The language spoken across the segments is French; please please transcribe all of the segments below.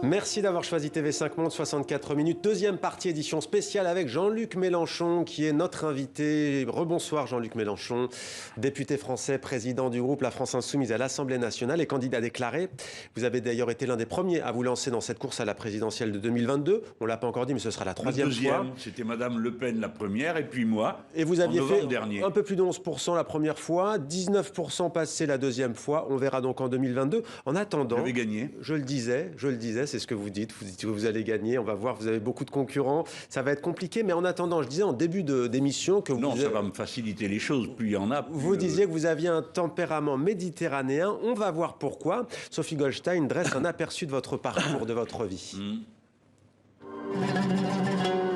Merci d'avoir choisi TV5 Monde, 64 minutes. Deuxième partie, édition spéciale avec Jean-Luc Mélenchon qui est notre invité. Rebonsoir Jean-Luc Mélenchon, député français, président du groupe La France Insoumise à l'Assemblée nationale et candidat déclaré. Vous avez d'ailleurs été l'un des premiers à vous lancer dans cette course à la présidentielle de 2022. On ne l'a pas encore dit, mais ce sera la troisième fois. C'était Madame Le Pen la première et puis moi. Et vous aviez fait dernier. Un peu plus de 11% la première fois, 19% passé la deuxième fois. On verra donc en 2022. En attendant, vous avez gagné. Je le disais, c'est ce que vous dites. Vous dites que vous allez gagner. On va voir, vous avez beaucoup de concurrents. Ça va être compliqué, mais en attendant, je disais en début d'émission que non, ça va me faciliter les choses. Plus il y en a. Plus vous disiez que vous aviez un tempérament méditerranéen. On va voir pourquoi. Sophie Goldstein dresse un aperçu de votre parcours, de votre vie.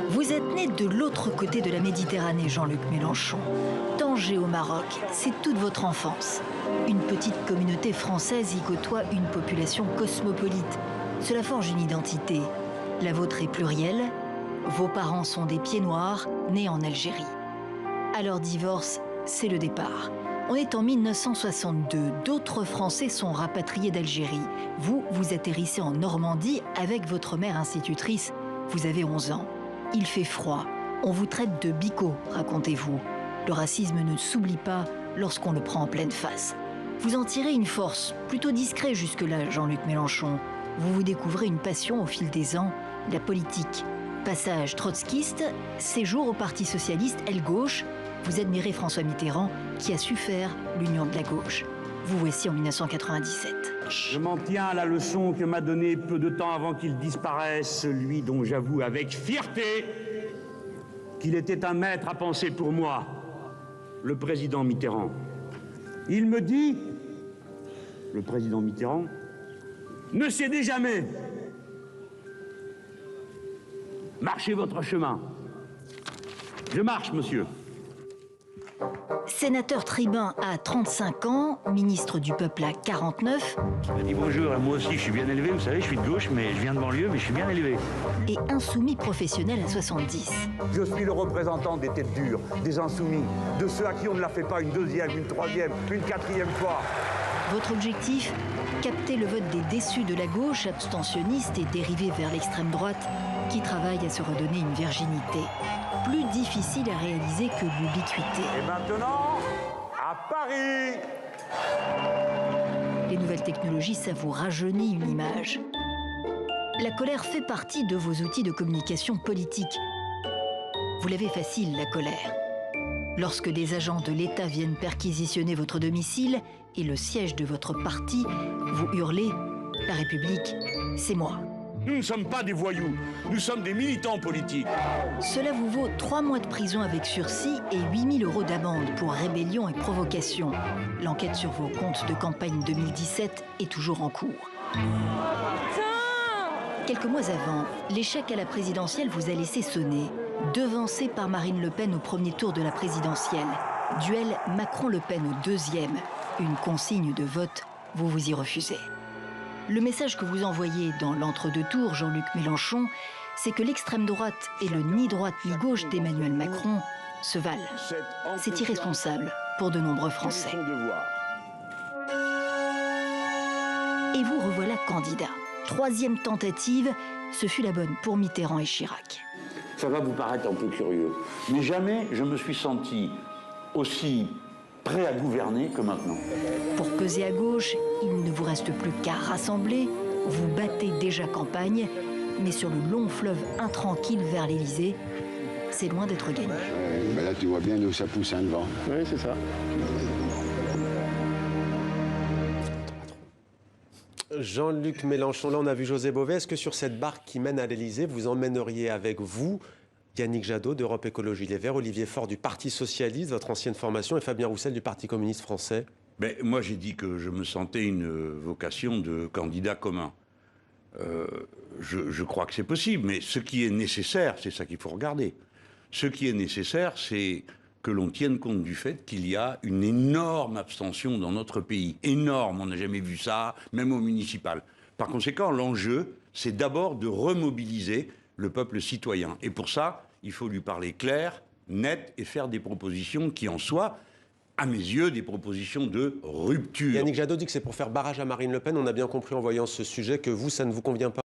Vous êtes né de l'autre côté de la Méditerranée, Jean-Luc Mélenchon. Tanger au Maroc, c'est toute votre enfance. Une petite communauté française y côtoie une population cosmopolite. Cela forge une identité. La vôtre est plurielle. Vos parents sont des pieds noirs, nés en Algérie. À leur divorce, c'est le départ. On est en 1962. D'autres Français sont rapatriés d'Algérie. Vous atterrissez en Normandie avec votre mère institutrice. Vous avez 11 ans. Il fait froid. On vous traite de bico, racontez-vous. Le racisme ne s'oublie pas lorsqu'on le prend en pleine face. Vous en tirez une force, plutôt discret jusque-là, Jean-Luc Mélenchon. Vous découvrez une passion au fil des ans, la politique. Passage trotskiste, séjour au Parti socialiste, aile gauche. Vous admirez François Mitterrand, qui a su faire l'union de la gauche. Vous voici en 1997. Je m'en tiens à la leçon que m'a donnée peu de temps avant qu'il disparaisse, celui dont j'avoue avec fierté qu'il était un maître à penser pour moi, le président Mitterrand. Il me dit, le président Mitterrand, ne cédez jamais. Marchez votre chemin. Je marche, monsieur. Sénateur tribun à 35 ans, ministre du Peuple à 49. Je dis bonjour, moi aussi je suis bien élevé, vous savez, je suis de gauche, mais je viens de banlieue, mais je suis bien élevé. Et insoumis professionnel à 70. Je suis le représentant des têtes dures, des insoumis, de ceux à qui on ne la fait pas une deuxième, une troisième, une quatrième fois. Votre objectif, capter le vote des déçus de la gauche, abstentionniste et dérivé vers l'extrême droite, qui travaille à se redonner une virginité. Plus difficile à réaliser que l'ubiquité. Et maintenant, à Paris! Les nouvelles technologies, ça vous rajeunit une image. La colère fait partie de vos outils de communication politique. Vous l'avez facile, la colère. Lorsque des agents de l'État viennent perquisitionner votre domicile et le siège de votre parti, vous hurlez « La République, c'est moi ». Nous ne sommes pas des voyous, nous sommes des militants politiques. Cela vous vaut 3 mois de prison avec sursis et 8 000 € d'amende pour rébellion et provocation. L'enquête sur vos comptes de campagne 2017 est toujours en cours. Quelques mois avant, l'échec à la présidentielle vous a laissé sonner. Devancé par Marine Le Pen au premier tour de la présidentielle. Duel Macron-Le Pen au deuxième. Une consigne de vote, vous vous y refusez. Le message que vous envoyez dans l'entre-deux tours, Jean-Luc Mélenchon, c'est que l'extrême droite et le ni droite ni gauche d'Emmanuel Macron se valent. C'est irresponsable pour de nombreux Français. Et vous revoilà candidat. 3e tentative, ce fut la bonne pour Mitterrand et Chirac. Ça va vous paraître un peu curieux, mais jamais je me suis senti aussi prêt à gouverner que maintenant. Pour peser à gauche, il ne vous reste plus qu'à rassembler. Vous battez déjà campagne, mais sur le long fleuve intranquille vers l'Élysée, c'est loin d'être gagné. Ben là, tu vois bien où ça pousse, le vent. Oui, c'est ça. Jean-Luc Mélenchon, là on a vu José Bové. Est-ce que sur cette barque qui mène à l'Élysée, vous emmèneriez avec vous Yannick Jadot d'Europe Écologie Les Verts, Olivier Faure du Parti Socialiste, votre ancienne formation, et Fabien Roussel du Parti Communiste Français? Moi j'ai dit que je me sentais une vocation de candidat commun. Je crois que c'est possible, mais ce qui est nécessaire, c'est ça qu'il faut regarder. Ce qui est nécessaire, c'est que l'on tienne compte du fait qu'il y a une énorme abstention dans notre pays. Énorme, on n'a jamais vu ça, même au municipal. Par conséquent, l'enjeu, c'est d'abord de remobiliser le peuple citoyen. Et pour ça, il faut lui parler clair, net, et faire des propositions qui en soient, à mes yeux, des propositions de rupture. Yannick Jadot dit que c'est pour faire barrage à Marine Le Pen. On a bien compris en voyant ce sujet que vous, ça ne vous convient pas.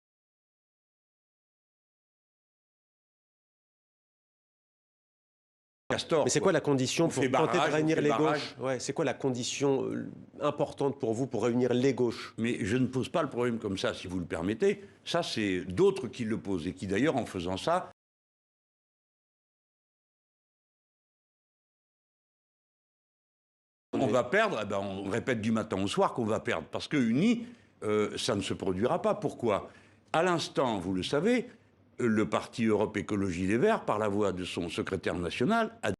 Castor. Mais c'est quoi la condition pour tenter de réunir les barrage. gauches? C'est quoi la condition importante pour vous pour réunir les gauches? Mais je ne pose pas le problème comme ça, si vous le permettez. Ça, c'est d'autres qui le posent et qui, d'ailleurs, en faisant ça, on va perdre. Eh ben, on répète du matin au soir qu'on va perdre. Parce que unis, ça ne se produira pas. Pourquoi? À l'instant, vous le savez, le parti Europe Écologie Les Verts, par la voix de son secrétaire national, a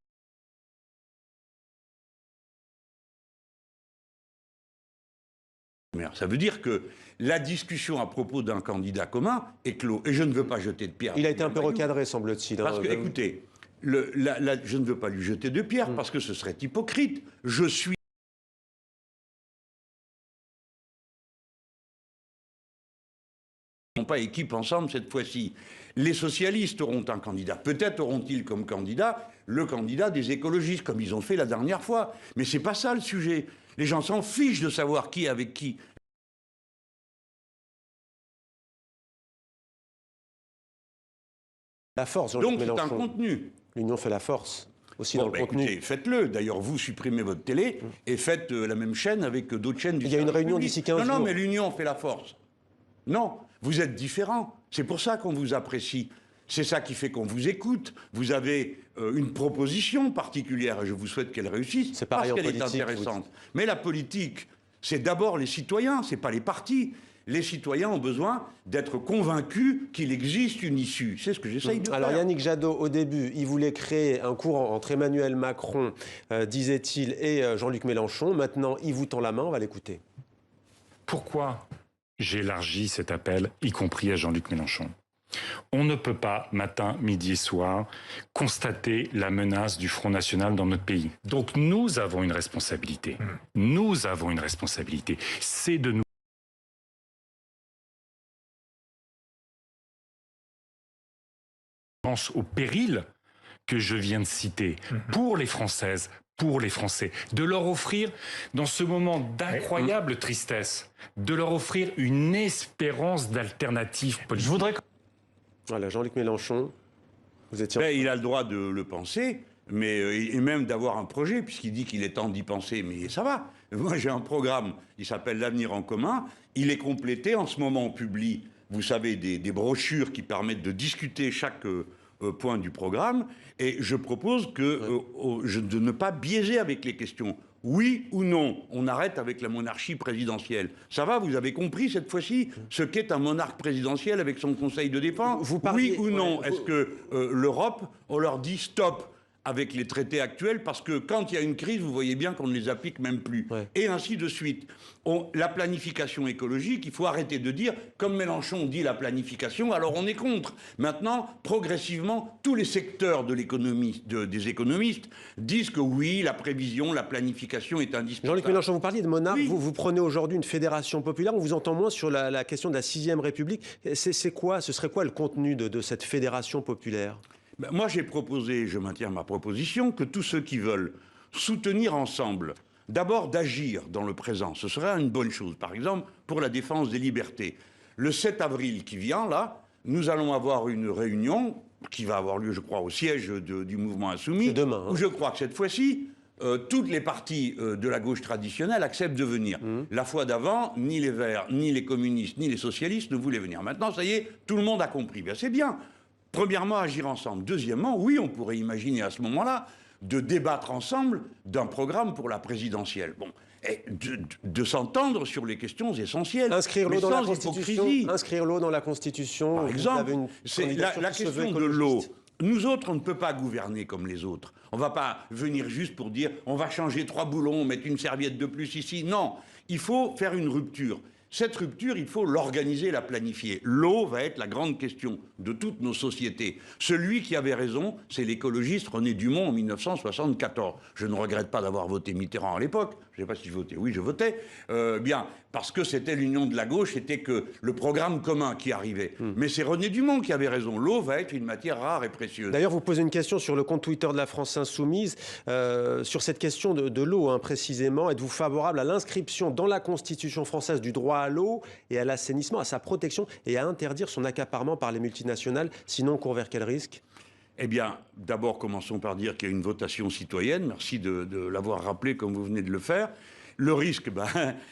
ça veut dire que la discussion à propos d'un candidat commun est clos. Et je ne veux pas jeter de pierre. Il a été un peu recadré, semble-t-il. Parce que, écoutez, je ne veux pas lui jeter de pierre parce que ce serait hypocrite. Je suis pas équipe ensemble cette fois-ci. Les socialistes auront un candidat. Peut-être auront-ils comme candidat le candidat des écologistes, comme ils ont fait la dernière fois. Mais c'est pas ça le sujet. Les gens s'en fichent de savoir qui est avec qui. La force, Jean-Luc Mélenchon. Donc c'est un contenu. L'union fait la force. Aussi dans le contenu. Écoutez, faites-le. D'ailleurs, vous supprimez votre télé et faites la même chaîne avec d'autres chaînes du Il y a une réunion d'ici 15 jours. Non, mais l'union fait la force. Non, vous êtes différents. C'est pour ça qu'on vous apprécie. C'est ça qui fait qu'on vous écoute. Vous avez une proposition particulière et je vous souhaite qu'elle réussisse. C'est pareil en parce qu'elle politique, est intéressante. Mais la politique, c'est d'abord les citoyens, c'est pas les partis. Les citoyens ont besoin d'être convaincus qu'il existe une issue. C'est ce que j'essaye de faire. Alors Yannick Jadot, au début, il voulait créer un courant entre Emmanuel Macron, disait-il, et Jean-Luc Mélenchon. Maintenant, il vous tend la main, on va l'écouter. Pourquoi j'élargis cet appel, y compris à Jean-Luc Mélenchon? On ne peut pas, matin, midi et soir, constater la menace du Front National dans notre pays. Donc nous avons une responsabilité. Nous avons une responsabilité. C'est de nous au péril que je viens de citer pour les Françaises, pour les Français, de leur offrir, dans ce moment d'incroyable tristesse, de leur offrir une espérance d'alternative politique. Je voudrais... Voilà, Jean-Luc Mélenchon, vous étiez... Il a le droit de le penser, mais et même d'avoir un projet, puisqu'il dit qu'il est temps d'y penser, mais ça va. Moi, j'ai un programme, il s'appelle l'Avenir en commun, il est complété, en ce moment on publie, vous savez, des brochures qui permettent de discuter chaque point du programme, et je propose de ne pas biaiser avec les questions. Oui ou non, on arrête avec la monarchie présidentielle. Ça va, vous avez compris cette fois-ci ce qu'est un monarque présidentiel avec son conseil de défense? Oui ou non? Est-ce que l'Europe, on leur dit stop avec les traités actuels, parce que quand il y a une crise, vous voyez bien qu'on ne les applique même plus. Et ainsi de suite. La planification écologique, il faut arrêter de dire, comme Mélenchon dit la planification, alors on est contre. Maintenant, progressivement, tous les secteurs de l'économie, des économistes disent que oui, la prévision, la planification est indispensable. Jean-Luc Mélenchon, vous parliez de monarque, vous prenez aujourd'hui une fédération populaire, on vous entend moins sur la question de la 6e République. C'est quoi, ce serait quoi le contenu de cette fédération populaire? Moi, j'ai proposé, je maintiens ma proposition, que tous ceux qui veulent soutenir ensemble, d'abord d'agir dans le présent, ce serait une bonne chose. Par exemple, pour la défense des libertés. Le 7 avril qui vient, là, nous allons avoir une réunion qui va avoir lieu, je crois, au siège du mouvement Insoumis. C'est demain. Où je crois que cette fois-ci, toutes les partis de la gauche traditionnelle acceptent de venir. La fois d'avant, ni les Verts, ni les communistes, ni les socialistes ne voulaient venir. Maintenant, ça y est, tout le monde a compris. Bien, c'est bien. Premièrement, agir ensemble. Deuxièmement, oui, on pourrait imaginer à ce moment-là de débattre ensemble d'un programme pour la présidentielle. Bon, et de s'entendre sur les questions essentielles. Inscrire l'eau dans la Constitution. Inscrire l'eau dans la Constitution. Par exemple, c'est la question de l'eau. Nous autres, on ne peut pas gouverner comme les autres. On ne va pas venir juste pour dire on va changer 3 boulons, mettre une serviette de plus ici. Non, il faut faire une rupture. Cette rupture, il faut l'organiser, la planifier. L'eau va être la grande question de toutes nos sociétés. Celui qui avait raison, c'est l'écologiste René Dumont en 1974. Je ne regrette pas d'avoir voté Mitterrand à l'époque. Je ne sais pas si je votais. Oui, je votais. Bien, parce que c'était l'union de la gauche, c'était que le programme commun qui arrivait. Mais c'est René Dumont qui avait raison. L'eau va être une matière rare et précieuse. D'ailleurs, vous posez une question sur le compte Twitter de la France Insoumise, sur cette question de l'eau, précisément. Êtes-vous favorable à l'inscription dans la Constitution française du droit à l'eau et à l'assainissement, à sa protection et à interdire son accaparement par les multinationales? Sinon, on court vers quel risque? Eh bien, d'abord, commençons par dire qu'il y a une votation citoyenne. Merci de l'avoir rappelé comme vous venez de le faire. Le risque,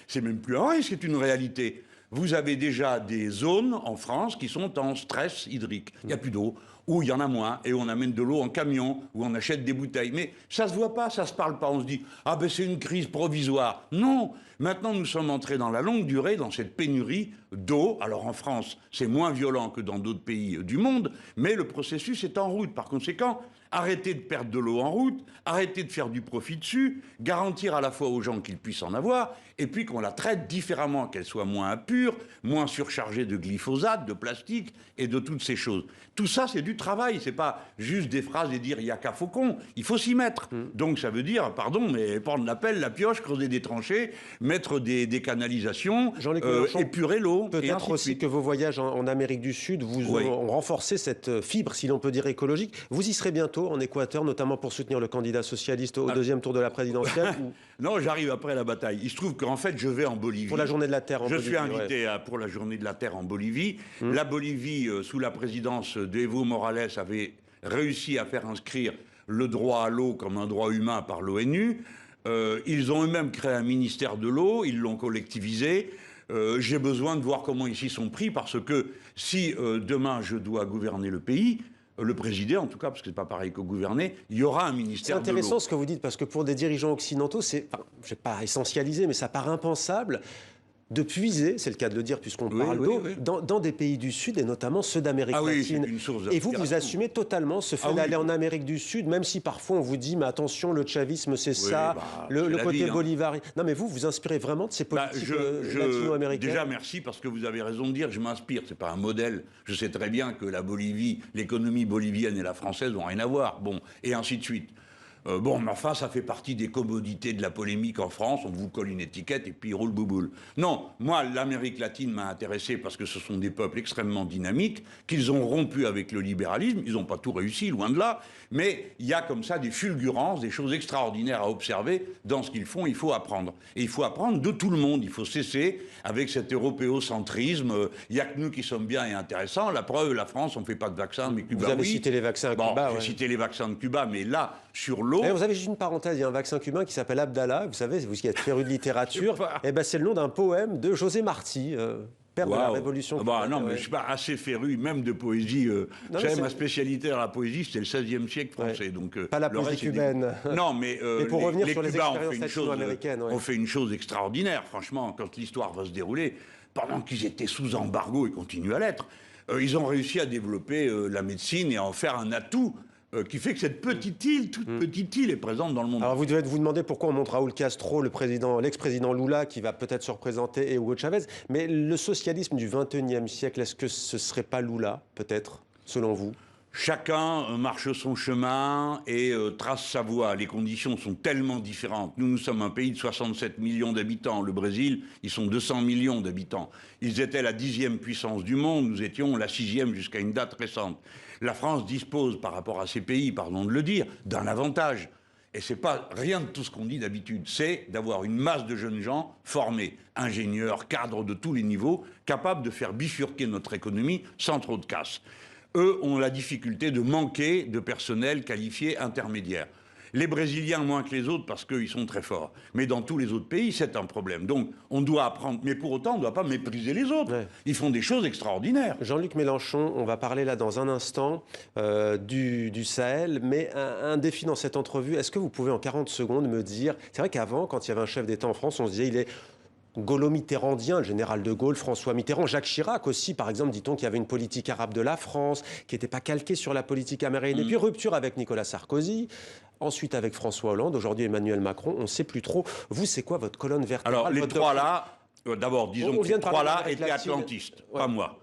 c'est même plus un risque, c'est une réalité. Vous avez déjà des zones en France qui sont en stress hydrique. Il n'y a plus d'eau, ou il y en a moins, et on amène de l'eau en camion, ou on achète des bouteilles. Mais ça ne se voit pas, ça ne se parle pas. On se dit, ah ben c'est une crise provisoire. Non, maintenant nous sommes entrés dans la longue durée, dans cette pénurie d'eau. Alors en France, c'est moins violent que dans d'autres pays du monde, mais le processus est en route. Par conséquent, arrêtez de perdre de l'eau en route, arrêtez de faire du profit dessus, garantir à la fois aux gens qu'ils puissent en avoir, et puis qu'on la traite différemment, qu'elle soit moins impure, moins surchargée de glyphosate, de plastique et de toutes ces choses. Tout ça, c'est du travail, c'est pas juste des phrases et dire il y a qu'à Faucon, il faut s'y mettre. Donc ça veut dire, pardon, mais prendre la pelle, la pioche, creuser des tranchées, mettre des canalisations, épurer l'eau. Peut-être aussi que vos voyages en Amérique du Sud vous ont renforcé cette fibre, si l'on peut dire écologique. Vous y serez bientôt en Équateur, notamment pour soutenir le candidat socialiste au deuxième tour de la présidentielle. Non, j'arrive après la bataille. Il se trouve qu'en fait, je vais en Bolivie. Pour la Journée de la Terre en Bolivie. Je suis invité pour la Journée de la Terre en Bolivie. La Bolivie, sous la présidence d'Evo Morales, avait réussi à faire inscrire le droit à l'eau comme un droit humain par l'ONU. Ils ont eux-mêmes créé un ministère de l'eau, ils l'ont collectivisé. J'ai besoin de voir comment ils s'y sont pris, parce que si demain je dois gouverner le pays, le présider en tout cas, parce que c'est pas pareil que gouverner, il y aura un ministère de l'eau. C'est intéressant ce que vous dites, parce que pour des dirigeants occidentaux, je ne vais pas essentialiser, mais ça paraît impensable de puiser, c'est le cas de le dire puisqu'on parle d'eau, dans des pays du Sud et notamment ceux d'Amérique latine. Et vous assumez totalement ce fait d'aller en Amérique du Sud, même si parfois on vous dit mais attention, le chavisme c'est ça, le côté bolivarien. Non mais vous inspirez vraiment de ces politiques latino-américaines. Déjà merci, parce que vous avez raison de dire que je m'inspire, c'est pas un modèle. Je sais très bien que la Bolivie, l'économie bolivienne et la française n'ont rien à voir, et ainsi de suite. Mais enfin, ça fait partie des commodités de la polémique en France. On vous colle une étiquette et puis roule bouboule. Non, moi, l'Amérique latine m'a intéressé parce que ce sont des peuples extrêmement dynamiques, qu'ils ont rompu avec le libéralisme. Ils n'ont pas tout réussi, loin de là. Mais il y a comme ça des fulgurances, des choses extraordinaires à observer dans ce qu'ils font. Il faut apprendre. Et il faut apprendre de tout le monde. Il faut cesser avec cet européocentrisme. Il n'y a que nous qui sommes bien et intéressants. La preuve, la France, on ne fait pas de vaccins, mais Cuba, vous avez cité les vaccins à Cuba. J'ai cité les vaccins de Cuba, mais là, sur l'eau... Vous avez juste une parenthèse, il y a un vaccin cubain qui s'appelle Abdallah, vous savez, vous qui êtes féru de littérature, c'est le nom d'un poème de José Martí, père de la Révolution cubaine. Non, mais je suis pas assez féru, même de poésie. Ma spécialité dans la poésie, c'était le XVIe siècle français. Donc, pas la poésie cubaine. Non, mais pour revenir sur les Cubains expériences latino-américaines. On fait une chose extraordinaire, franchement, quand l'histoire va se dérouler, pendant qu'ils étaient sous embargo et continuent à l'être, ils ont réussi à développer la médecine et à en faire un atout qui fait que cette petite île, toute petite île, est présente dans le monde. Alors vous devez vous demander pourquoi on montre Raúl Castro, l'ex-président Lula, qui va peut-être se représenter, et Hugo Chavez. Mais le socialisme du XXIe siècle, est-ce que ce ne serait pas Lula, peut-être, selon vous ? Chacun marche son chemin et trace sa voie. Les conditions sont tellement différentes. Nous sommes un pays de 67 millions d'habitants. Le Brésil, ils sont 200 millions d'habitants. Ils étaient la 10e puissance du monde. Nous étions la 6e jusqu'à une date récente. La France dispose, par rapport à ces pays, pardon de le dire, d'un avantage. Et c'est pas rien de tout ce qu'on dit d'habitude. C'est d'avoir une masse de jeunes gens formés, ingénieurs, cadres de tous les niveaux, capables de faire bifurquer notre économie sans trop de casse. Eux ont la difficulté de manquer de personnel qualifié intermédiaire. Les Brésiliens moins que les autres parce qu'ils sont très forts. Mais dans tous les autres pays, c'est un problème. Donc on doit apprendre, mais pour autant on ne doit pas mépriser les autres. Ils font des choses extraordinaires. Jean-Luc Mélenchon, on va parler là dans un instant du Sahel, mais un défi dans cette entrevue. Est-ce que vous pouvez en 40 secondes me dire, c'est vrai qu'avant, quand il y avait un chef d'État en France, on se disait il est gaulo-mitterrandien, le général de Gaulle, François Mitterrand, Jacques Chirac aussi, par exemple, dit-on qu'il y avait une politique arabe de la France qui n'était pas calquée sur la politique américaine. Et puis rupture avec Nicolas Sarkozy, ensuite avec François Hollande, aujourd'hui Emmanuel Macron, on ne sait plus trop. Vous, c'est quoi votre colonne vertébrale? Alors, les trois là, d'abord, disons que les trois là étaient atlantistes, pas moi.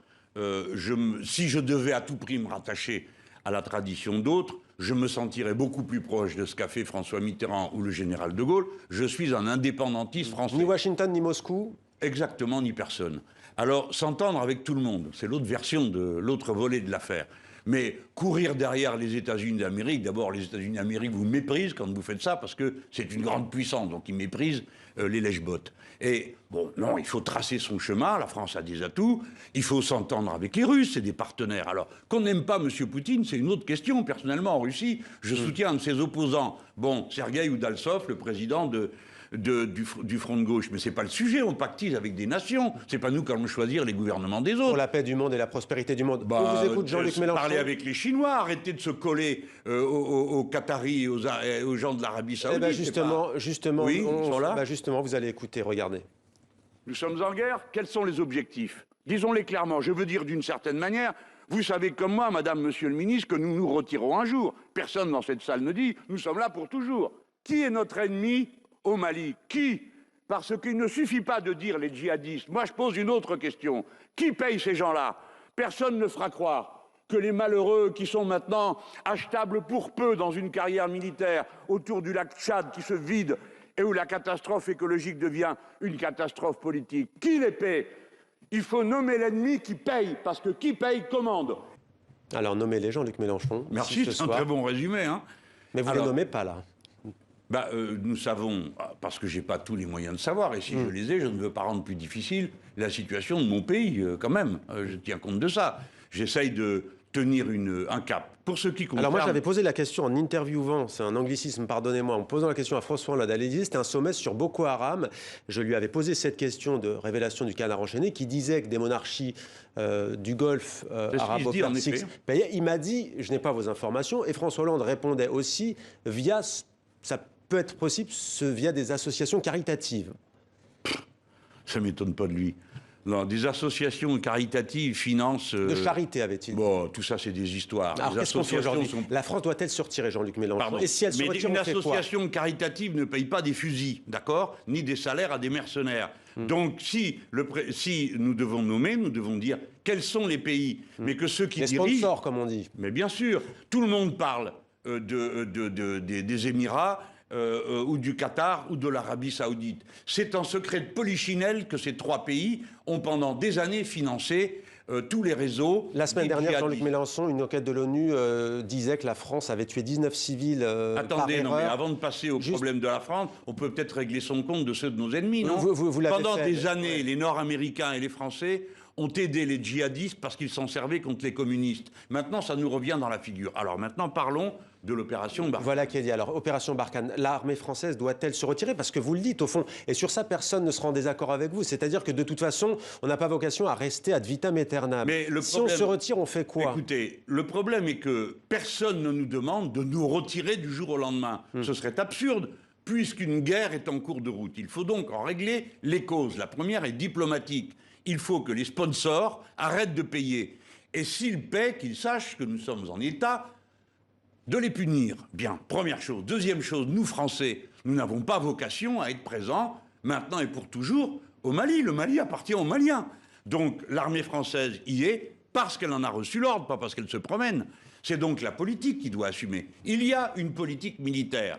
Si je devais à tout prix me rattacher à la tradition d'autres, je me sentirais beaucoup plus proche de ce qu'a fait François Mitterrand ou le général de Gaulle. Je suis un indépendantiste français. Ni Washington, ni Moscou? Exactement, ni personne. Alors, s'entendre avec tout le monde, c'est l'autre version de l'autre volet de l'affaire. Mais courir derrière les États-Unis d'Amérique, d'abord les États-Unis d'Amérique vous méprisent quand vous faites ça parce que c'est une grande puissance, donc ils méprisent les lèche-bottes. Et bon, non, il faut tracer son chemin, la France a des atouts, il faut s'entendre avec les Russes, c'est des partenaires. Alors, qu'on n'aime pas M. Poutine, c'est une autre question. Personnellement, en Russie, je soutiens un de ses opposants. Bon, Sergueï Oudaltsov, le président du Front de gauche. Mais c'est pas le sujet, on pactise avec des nations. C'est pas nous qui allons choisir les gouvernements des autres. Pour la paix du monde et la prospérité du monde. On vous écoute, Jean-Luc Mélenchon. Parlez avec les Chinois, arrêtez de se coller aux Qataris et aux gens de l'Arabie Saoudite. Eh ben justement, oui, ils sont là. Justement, vous allez écouter, regardez. Nous sommes en guerre, quels sont les objectifs? Disons-les clairement, je veux dire d'une certaine manière, vous savez comme moi, madame, monsieur le ministre, que nous nous retirerons un jour. Personne dans cette salle ne dit, nous sommes là pour toujours. Qui est notre ennemi au Mali? Qui? Parce qu'il ne suffit pas de dire les djihadistes. Moi, je pose une autre question. Qui paye ces gens-là? Personne ne fera croire que les malheureux qui sont maintenant achetables pour peu dans une carrière militaire autour du lac Tchad qui se vide et où la catastrophe écologique devient une catastrophe politique. Qui les paie? Il faut nommer l'ennemi qui paye, parce que qui paye commande. Alors, nommez-les, Jean-Luc Mélenchon. Merci, c'est un très bon résumé. Hein. Mais vous ne les nommez pas, là. Nous savons, parce que je n'ai pas tous les moyens de savoir, et si je les ai, je ne veux pas rendre plus difficile la situation de mon pays, quand même. Je tiens compte de ça. J'essaye de tenir un cap. Pour ce qui concerne... Alors moi, j'avais posé la question en interviewant, c'est un anglicisme, pardonnez-moi, en posant la question à François Hollande à l'Élysée, c'était un sommet sur Boko Haram. Je lui avais posé cette question de révélation du canard enchaîné qui disait que des monarchies du Golfe arabo-persique payaient. Il m'a dit, je n'ai pas vos informations, et François Hollande répondait aussi via, ça peut être possible, via des associations caritatives. Ça ne m'étonne pas de lui. Non, des associations caritatives financent... De charité, avait-il dit. Bon, tout ça, c'est des histoires. Alors, qu'est-ce qu'on fait aujourd'hui ? La France doit-elle se retirer, Jean-Luc Mélenchon ? Pardon. Et si elle se retire, une on fait quoi ? association caritative ne paye pas des fusils, d'accord ? Ni des salaires à des mercenaires. Donc, si nous devons nommer, nous devons dire quels sont les pays, mais que ceux qui dirigent... Les sponsors, comme on dit. Mais bien sûr, tout le monde parle des Émirats, ou du Qatar ou de l'Arabie Saoudite. C'est un secret de polichinelle que ces trois pays ont pendant des années financé tous les réseaux. La semaine dernière, Jean-Luc Mélenchon, une enquête de l'ONU disait que la France avait tué 19 civils Attendez, par non, mais erreur. avant de passer au problème de la France, on peut peut-être régler son compte de ceux de nos ennemis, non ? Vous l'avez Pendant fait. des années, les Nord-Américains et les Français ont aidé les djihadistes parce qu'ils s'en servaient contre les communistes. Maintenant, ça nous revient dans la figure. Alors maintenant, parlons de l'opération Barkhane. Voilà qui est dit. Alors, opération Barkhane, l'armée française doit-elle se retirer ? Parce que vous le dites, au fond, et sur ça, personne ne sera en désaccord avec vous. C'est-à-dire que, de toute façon, on n'a pas vocation à rester ad vitam aeternam. Mais si on se retire, on fait quoi ? Écoutez, le problème est que personne ne nous demande de nous retirer du jour au lendemain. Ce serait absurde, puisqu'une guerre est en cours de route. Il faut donc en régler les causes. La première est diplomatique. Il faut que les sponsors arrêtent de payer. Et s'ils paient, qu'ils sachent que nous sommes en état de les punir. Bien, première chose. Deuxième chose, nous, Français, nous n'avons pas vocation à être présents, maintenant et pour toujours, au Mali. Le Mali appartient aux Maliens. Donc, l'armée française y est parce qu'elle en a reçu l'ordre, pas parce qu'elle se promène. C'est donc la politique qui doit assumer. Il y a une politique militaire.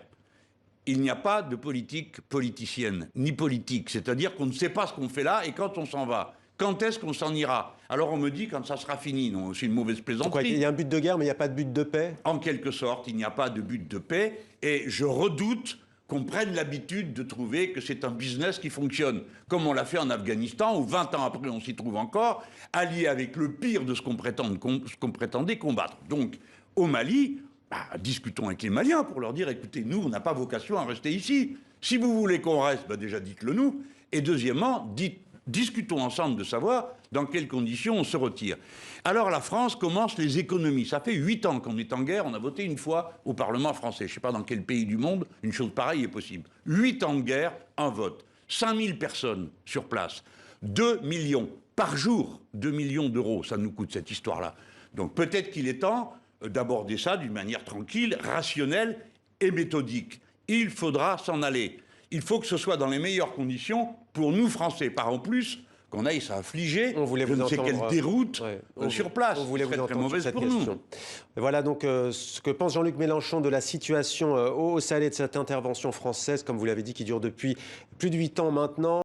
Il n'y a pas de politique politicienne, ni politique. C'est-à-dire qu'on ne sait pas ce qu'on fait là et quand on s'en va. Quand est-ce qu'on s'en ira? Alors on me dit quand ça sera fini. Non, c'est une mauvaise plaisanterie. Il y a un but de guerre, mais il n'y a pas de but de paix? En quelque sorte, il n'y a pas de but de paix. Et je redoute qu'on prenne l'habitude de trouver que c'est un business qui fonctionne. Comme on l'a fait en Afghanistan, où 20 ans après, on s'y trouve encore, allié avec le pire de ce qu'on prétendait combattre. Donc, au Mali, discutons avec les Maliens pour leur dire, écoutez, nous, on n'a pas vocation à rester ici. Si vous voulez qu'on reste, déjà dites-le nous. Et deuxièmement, discutons ensemble de savoir dans quelles conditions on se retire. Alors la France commence les économies. Ça fait 8 ans qu'on est en guerre. On a voté une fois au Parlement français. Je ne sais pas dans quel pays du monde une chose pareille est possible. 8 ans de guerre, un vote. 5000 personnes sur place. 2 millions par jour. 2 millions d'euros, ça nous coûte cette histoire-là. Donc peut-être qu'il est temps d'aborder ça d'une manière tranquille, rationnelle et méthodique. Il faudra s'en aller. Il faut que ce soit dans les meilleures conditions pour nous, Français. Pas en plus qu'on aille s'affliger je ne sais quelle déroute sur place. On voulait vous entendre très mauvaise sur cette pour question. nous. Voilà donc ce que pense Jean-Luc Mélenchon de la situation au Sahel et de cette intervention française, comme vous l'avez dit, qui dure depuis plus de 8 ans maintenant.